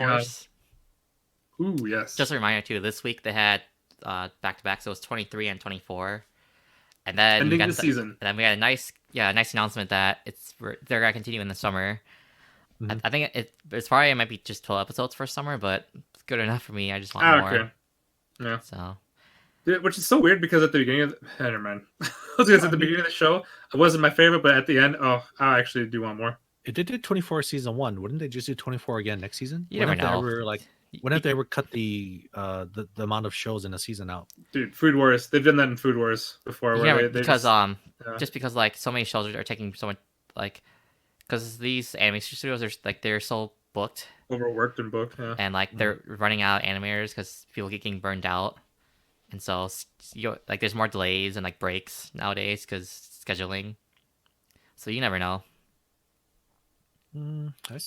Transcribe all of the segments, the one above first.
Yeah. Force. Ooh, yes. Just a reminder too. This week they had back to back, so it was 23 and 24, and then Ending the season. we had a nice announcement that they're gonna continue in the summer. Mhm. I think it's probably it might be just 12 episodes for summer, but it's good enough for me. I just want more. Okay. Yeah. So Which is so weird because at the beginning of never mind. I was gonna say at the beginning of the show, it wasn't my favorite, but at the end, I actually do want more. It did 24 season 1. Wouldn't they just do 24 again next season? You never know. When have they ever cut the amount of shows in a season out? Dude, Food Wars. They've done that in Food Wars before. Because like so many shows are taking so much like because these anime studios are like they're so booked, overworked and booked, and like they're running out of animators because people get getting burned out, and so like there's more delays and like breaks nowadays because scheduling. So you never know. I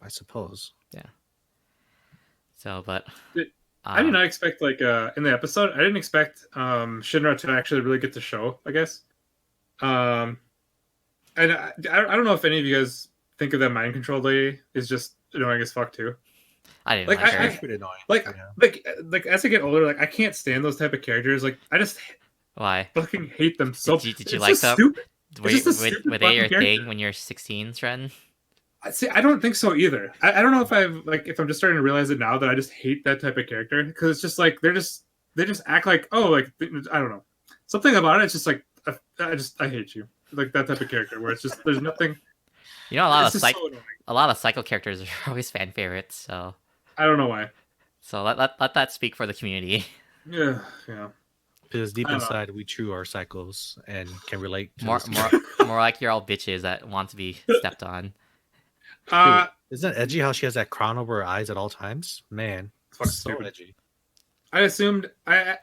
suppose. Yeah. So, but I did not expect like in the episode. I didn't expect Shinra to actually really get the show. I guess. And I don't know if any of you guys think of that mind control lady is just annoying as fuck too. I didn't like her. Pretty annoying. Like as I get older, like I can't stand those type of characters. Like I just fucking hate them so. Did you like them? Stupid. Were they your thing when you're 16, Trent? See, I don't think so either. I don't know if if I'm just starting to realize it now that I just hate that type of character because it's just like they just act like I don't know, something about it. It's just like I hate you, like that type of character where it's just there's nothing. You know, a lot of psycho characters are always fan favorites. So I don't know why. So let that speak for the community. Yeah. Because deep inside, we true are psychos and can relate. To more like you're all bitches that want to be stepped on. Dude, isn't it edgy how she has that crown over her eyes at all times? Man, it's so edgy. I assume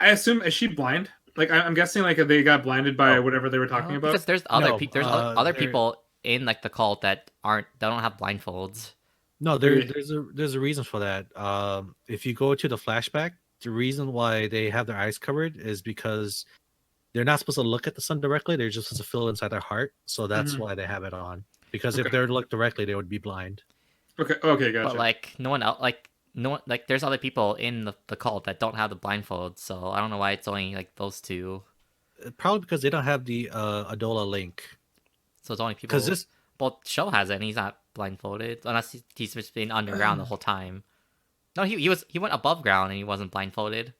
is she blind? Like I'm guessing like they got blinded by whatever they were talking about. Because there's other people in like the cult that don't have blindfolds. No, there's a reason for that. If you go to the flashback, the reason why they have their eyes covered is because they're not supposed to look at the sun directly. They're just supposed to feel inside their heart. So that's why they have it on. Because if they were to look directly, they would be blind. Okay, gotcha. But like no one else, there's other people in the cult that don't have the blindfold. So I don't know why it's only like those two. Probably because they don't have the Adola link. So it's only people. Because Sho has it, and he's not blindfolded unless he's just been underground the whole time. No, he went above ground and he wasn't blindfolded.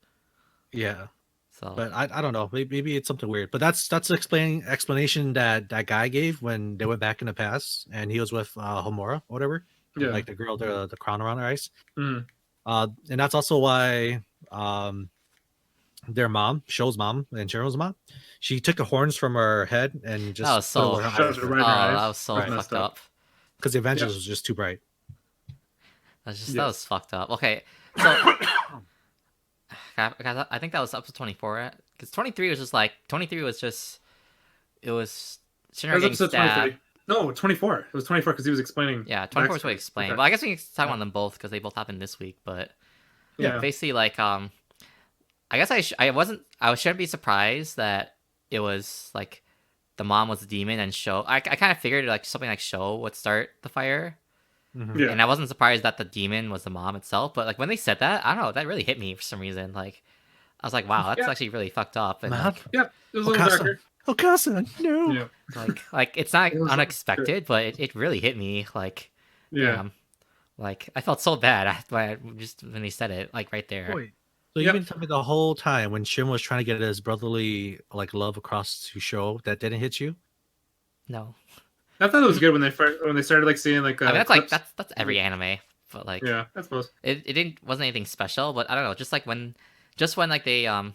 Yeah. So, but I don't know. Maybe it's something weird. But that's the explanation that guy gave when they went back in the past, and he was with Homura, whatever. Yeah. Like the girl, the crown around her eyes. Mm. And that's also why their mom, Sho's mom, and Shiro's mom, she took the horns from her head and just that was so fucked up. Because the Avengers was just too bright. That was fucked up. Okay, so. I think that was up to 24. Because 23 was just like... 23 was just... It was... Shinra getting stabbed. No, 24. It was 24 because he was explaining... Yeah, 24 was what he explained. Okay. Well, I guess we can talk about them both because they both happened this week. But basically, like... I guess I shouldn't be surprised that it was, like... The mom was a demon and Sho... I kind of figured, like, something like Sho would start the fire. Mm-hmm. Yeah. And I wasn't surprised that the demon was the mom itself, but like when they said that, I don't know, that really hit me for some reason. Like, I was like, wow, that's actually really fucked up. And it was a little darker. Okasa, no. Yeah. Like it's not unexpected, but it really hit me. Like, like I felt so bad just when they said it, like right there. Wait, so you've been telling me the whole time when Shin was trying to get his brotherly like love across to Sho that didn't hit you? No. I thought it was good when they started like seeing like. I mean, that's every anime, but like I suppose it wasn't anything special. But I don't know, just when like they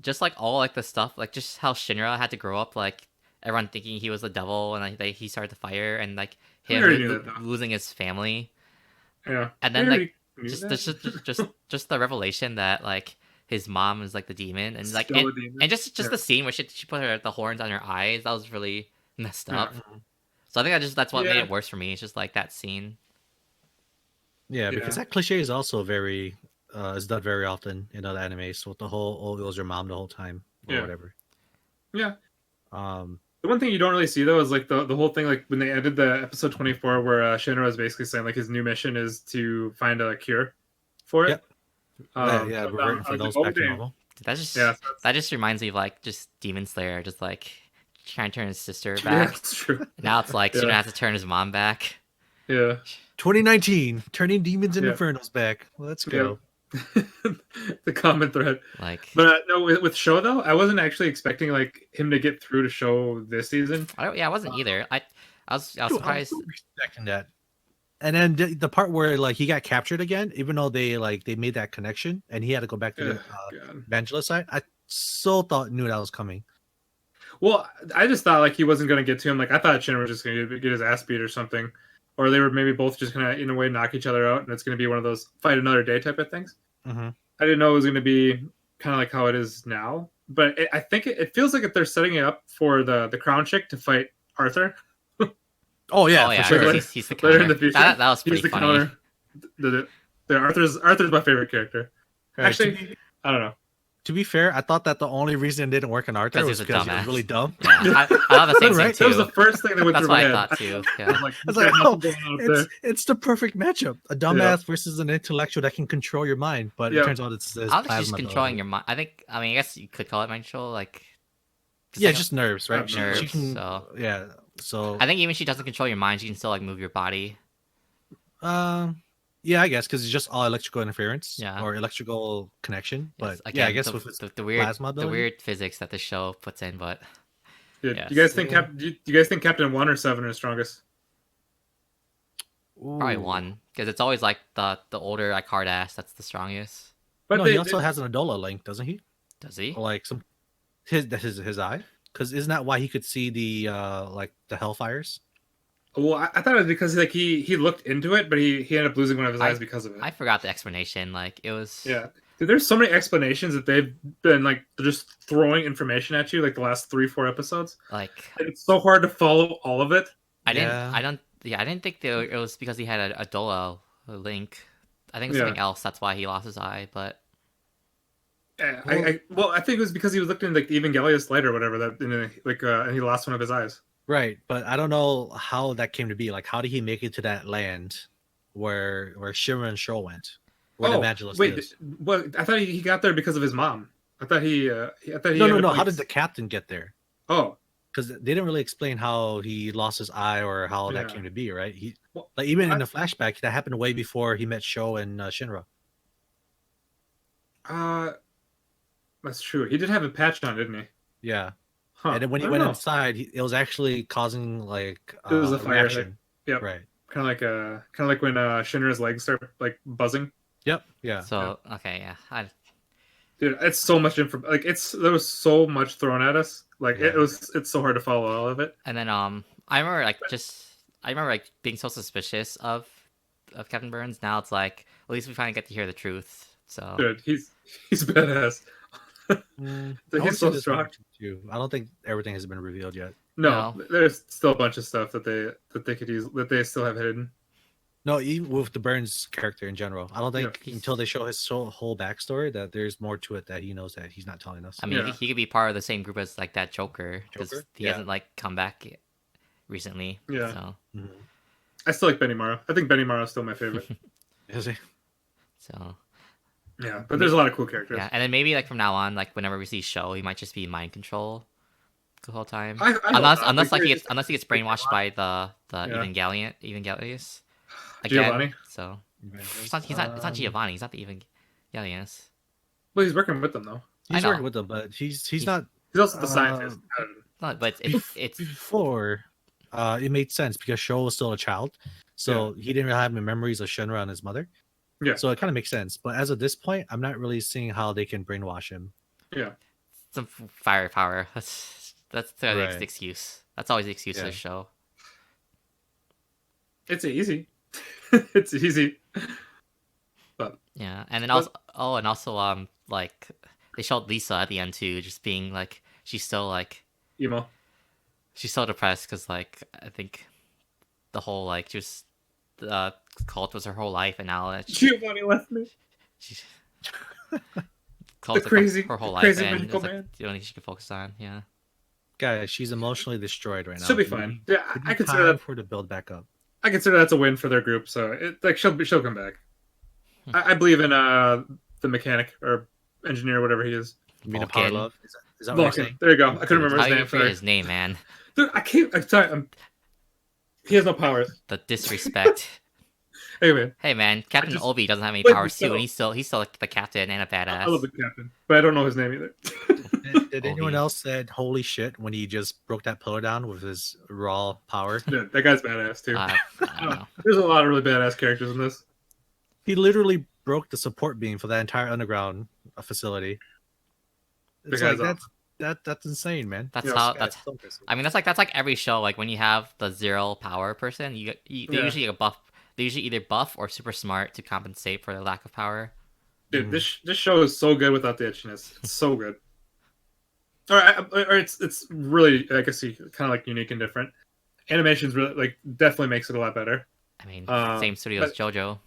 just like all like the stuff like just how Shinra had to grow up like everyone thinking he was the devil and like he started the fire and like him losing his family. Yeah, and then like just the revelation that like his mom is like the demon and like and just the scene where she put the horns on her eyes, that was really messed up. So I think that's what made it worse for me. It's just like that scene. Yeah, because that cliche is also very is done very often in other animes. So with the whole it was your mom the whole time or whatever. Yeah. The one thing you don't really see though is like the whole thing, like when they ended the episode 24, where Shinra was basically saying like his new mission is to find a cure for it. Yep. Yeah, so reverting for those back to normal. That just reminds me of like just Demon Slayer, just like trying to turn his sister Yeah, back. that's true. Now it's like Shinra has to turn his mom back. Yeah. 2019, turning demons and infernos back. Let's go. The common thread. Like, but no, with Show though, I wasn't actually expecting like him to get through to Show this season. I wasn't either. I was surprised. I was expecting that. And then the part where like he got captured again, even though they made that connection and he had to go back to the Evangela side, I knew that was coming. Well, I just thought like he wasn't going to get to him. Like I thought Shinra was just going to get his ass beat or something, or they were maybe both just going to in a way knock each other out, and it's going to be one of those fight another day type of things. Mm-hmm. I didn't know it was going to be kind of like how it is now, but I think it feels like if they're setting it up for the crown chick to fight Arthur. Oh yeah, for sure. He's the counter. In the future, that was pretty funny. The Arthur's my favorite character. Actually, I don't know. To be fair, I thought that the only reason it didn't work on Arthur was because he was really dumb. Yeah, I thought the same thing too. That was the first thing that went through my head. That's what I thought too. Yeah. I was like, oh, it's the perfect matchup. A dumbass versus an intellectual that can control your mind. But it turns out it's I don't think she's controlling your mind. I guess you could call it mind control. Like, just nerves, right? Nerves. She can, So I think even if she doesn't control your mind, she can still like move your body. Yeah, I guess because it's just all electrical interference, yeah, or electrical connection. But again, I guess with the weird physics that the show puts in. But do you guys think do you guys think Captain 1 or 7 are strongest? Probably 1, because it's always like the older like hard ass that's the strongest. But he also has an Adola link, doesn't he? Does he? Or like his eye? Because isn't that why he could see the like the Hellfires? Well, I thought it was because like he looked into it, but he ended up losing one of his eyes because of it. I forgot the explanation. Like it was. Yeah, dude, there's so many explanations that they've been like just throwing information at you like the last 3-4 episodes. Like it's so hard to follow all of it. I didn't think it was because he had a Dola link. I think it was something else. That's why he lost his eye. But yeah, I think it was because he was looking like the Evangelius light or whatever and he lost one of his eyes. Right, but I don't know how that came to be. Like, how did he make it to that land where Shimmer and Show went? Where the Evangelist is? Well, I thought he got there because of his mom. I thought he. No. How did the captain get there? Oh, because they didn't really explain how he lost his eye or how that came to be. Right? Even in the flashback, that happened way before he met Show and Shinra. That's true. He did have a patch on, didn't he? Yeah. Huh. And then when he went inside, it was actually causing like it was a fire reaction. Yep. Right. Kind of like when Shinra's legs start like buzzing. Yep. Yeah. So okay, yeah. Dude, it's so much info. Like there was so much thrown at us. Like it's so hard to follow all of it. And then I remember being so suspicious of Captain Burns. Now it's like at least we finally get to hear the truth. So dude, he's badass. He's so strong. I don't think everything has been revealed yet. No, there's still a bunch of stuff that they could use that they still have hidden. No, even with the Burns character in general, I don't think until they show his whole backstory that there's more to it that he knows that he's not telling us. I mean, he could be part of the same group as like that Joker because he hasn't like come back recently. Yeah, so. I still like Benny Morrow. I think Benny Morrow is still my favorite. Is he? So. Yeah, but there's a lot of cool characters. Yeah, and then maybe like from now on, like whenever we see Show, he might just be mind control the whole time. Unless he gets brainwashed by the Evangelius. Again, Giovanni. So it's not Giovanni. He's not the Evangelius. Well, he's working with them though. He's working with them, but he's not. He's also the scientist. No, but it's before. It made sense because Show was still a child, so he didn't really have any memories of Shinra and his mother. Yeah. So it kind of makes sense. But as of this point, I'm not really seeing how they can brainwash him. Yeah. Some firepower. That's the excuse. That's always the excuse for the show. It's easy. It's easy. But yeah, and then also like they showed Lisa at the end too, just being like she's still like emo. She's so depressed because like I think the whole like just cult was her whole life, and now Giovanni left me. She's cult the crazy, her whole crazy life, and medical it's man. like the only thing she can focus on. Yeah. Guys, she's emotionally destroyed right now. She'll be fine. Yeah, I consider that for her to build back up. I consider that's a win for their group. So she'll come back. I believe in the mechanic or engineer, whatever he is. You mean a power love? Is that what you're saying? There you go. I couldn't remember his name. Forget his name, man. Dude, I can't. I'm sorry. He has no powers. The disrespect. Hey man, Captain Obi doesn't have any powers too, and he's still like the captain and a badass. I love the captain, but I don't know his name either. Did anyone else said holy shit when he just broke that pillar down with his raw power? Yeah, that guy's badass too. I don't know. There's a lot of really badass characters in this. He literally broke the support beam for that entire underground facility. It's like that's insane, man. That's I mean, that's like every show. Like when you have the 0 power person, they usually get buff. They usually either buff or super smart to compensate for the lack of power. Dude, this show is so good without the itchiness. It's so good. Or it's really, I guess, kind of like unique and different. Animation's really like definitely makes it a lot better. I mean, same studio as JoJo.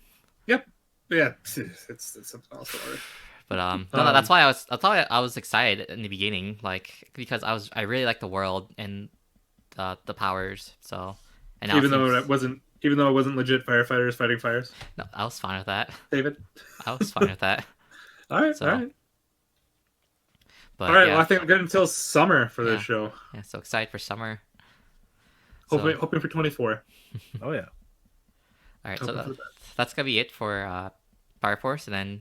Yep. Yeah, it's something else. But no, that's why I was excited in the beginning, like because I really like the world and the powers. So and even though it wasn't legit firefighters fighting fires. No, I was fine with that. David, I was fine with that. All right. But, all right. Well, I think I'm good until summer for this show. Yeah, so excited for summer. Hoping for 24. Oh yeah. All right, so that's gonna be it for Fire Force, and then